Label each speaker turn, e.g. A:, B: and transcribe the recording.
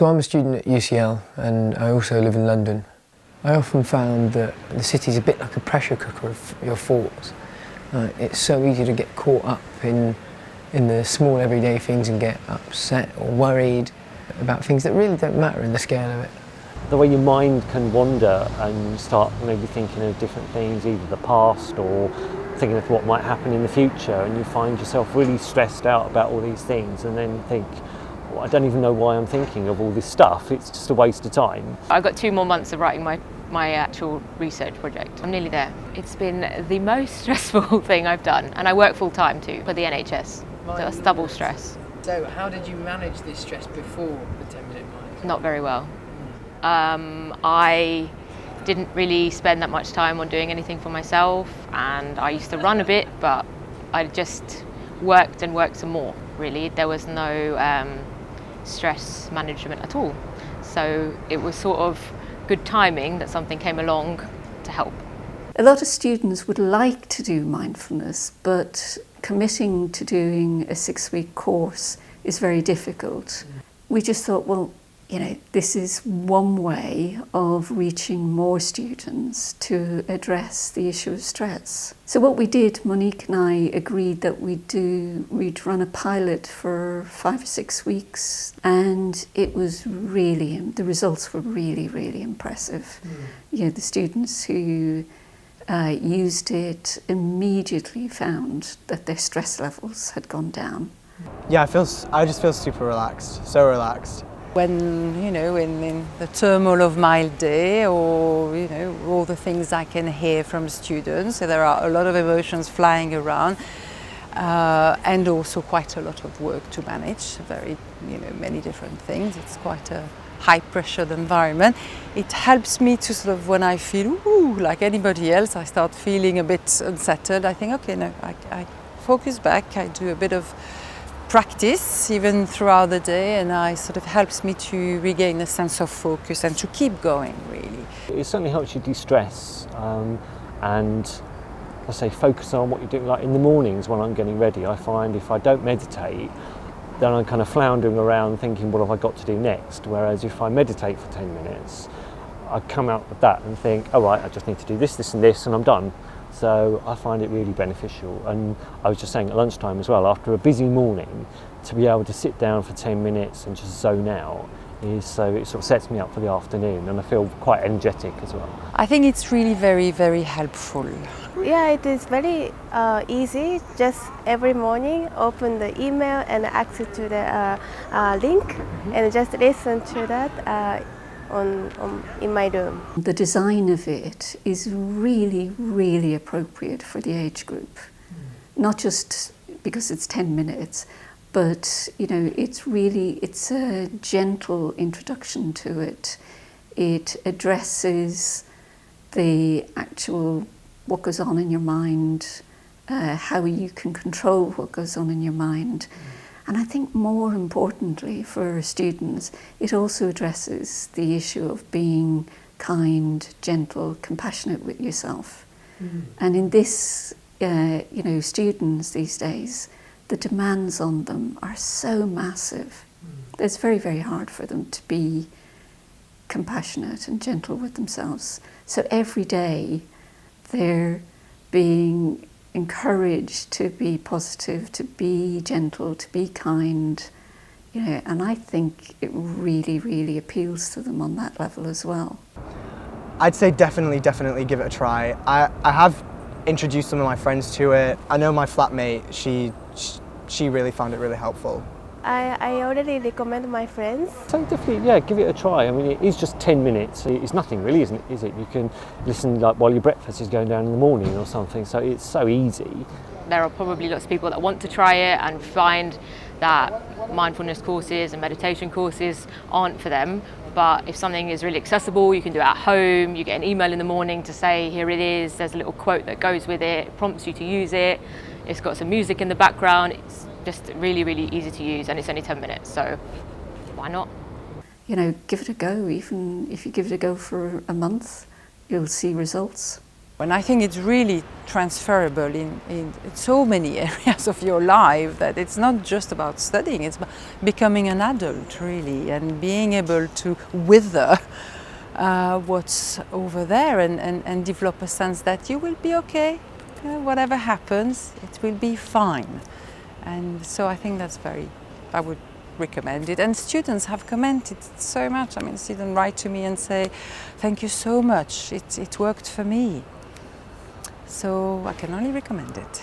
A: So I'm a student at UCL and I also live in London. I often found that the city's a bit like a pressure cooker of your thoughts. It's so easy to get caught up in the small everyday things and get upset or worried about things that really don't matter in the scale of it.
B: The way your mind can wander and start maybe thinking of different things, either the past or thinking of what might happen in the future, and you find yourself really stressed out about all these things and then think, well, I don't even know why I'm thinking of all this stuff, it's just a waste of time.
C: I've got 2 more months of writing my actual research project. I'm nearly there. It's been the most stressful thing I've done, and I work full time too for the NHS, so that's double stress.
D: So how did you manage this stress before the 10-minute mind?
C: Not very well. I didn't really spend that much time on doing anything for myself, and I used to run a bit, but I just worked and worked some more, really. There was no stress management at all. So it was sort of good timing that something came along to help.
E: A lot of students would like to do mindfulness, but committing to doing a 6-week course is very difficult. We just thought, well, this is one way of reaching more students to address the issue of stress. So what we did, Monique and I agreed that we'd run a pilot for 5 or 6 weeks, and it was the results were really, really impressive. The students who used it immediately found that their stress levels had gone down.
F: Yeah, I just feel super relaxed, so relaxed.
G: When, in the turmoil of my day, or, all the things I can hear from students, so there are a lot of emotions flying around, and also quite a lot of work to manage, many different things. It's quite a high-pressured environment. It helps me to sort of, when I feel, like anybody else, I start feeling a bit unsettled, I think, okay, no, I focus back, I do a bit of practice even throughout the day, and it sort of helps me to regain a sense of focus and to keep going, really.
B: It certainly helps you de-stress and I say focus on what you're doing. Like in the mornings when I'm getting ready, I find if I don't meditate, then I'm kind of floundering around thinking, what have I got to do next? Whereas if I meditate for 10 minutes, I come out with that and think, all right, I just need to do this, this and this, and I'm done. So I find it really beneficial. And I was just saying at lunchtime as well, after a busy morning, to be able to sit down for 10 minutes and just zone out it sort of sets me up for the afternoon, and I feel quite energetic as well.
G: I think it's really very, very helpful.
H: Yeah, it is very easy. Just every morning open the email and access to the link and just listen to that in my room.
E: The design of it is really, really appropriate for the age group. Not just because it's 10 minutes, but it's a gentle introduction to it. It addresses the actual what goes on in your mind, how you can control what goes on in your mind. And I think more importantly for students, it also addresses the issue of being kind, gentle, compassionate with yourself. And in this, students these days, the demands on them are so massive. It's very, very hard for them to be compassionate and gentle with themselves. So every day they're being encouraged to be positive, to be gentle, to be kind, and I think it really, really appeals to them on that level as well.
F: I'd say definitely give it a try. I have introduced some of my friends to it. I know my flatmate, she really found it really helpful.
H: I already recommend my friends.
B: So definitely, yeah, give it a try. I mean, it is just 10 minutes. It's nothing really, isn't it? Is it? You can listen like while your breakfast is going down in the morning or something. So it's so easy.
C: There are probably lots of people that want to try it and find that mindfulness courses and meditation courses aren't for them. But if something is really accessible, you can do it at home. You get an email in the morning to say, here it is. There's a little quote that goes with it, prompts you to use it. It's got some music in the background. It's just really, really easy to use, and it's only 10 minutes, so why not?
E: Give it a go. Even if you give it a go for a month, you'll see results.
G: And I think it's really transferable in so many areas of your life, that it's not just about studying, it's about becoming an adult really, and being able to wither what's over there and develop a sense that you will be okay, you know, whatever happens, it will be fine. And so I think that's I would recommend it. And students have commented so much. I mean, students write to me and say, thank you so much, it worked for me. So I can only recommend it.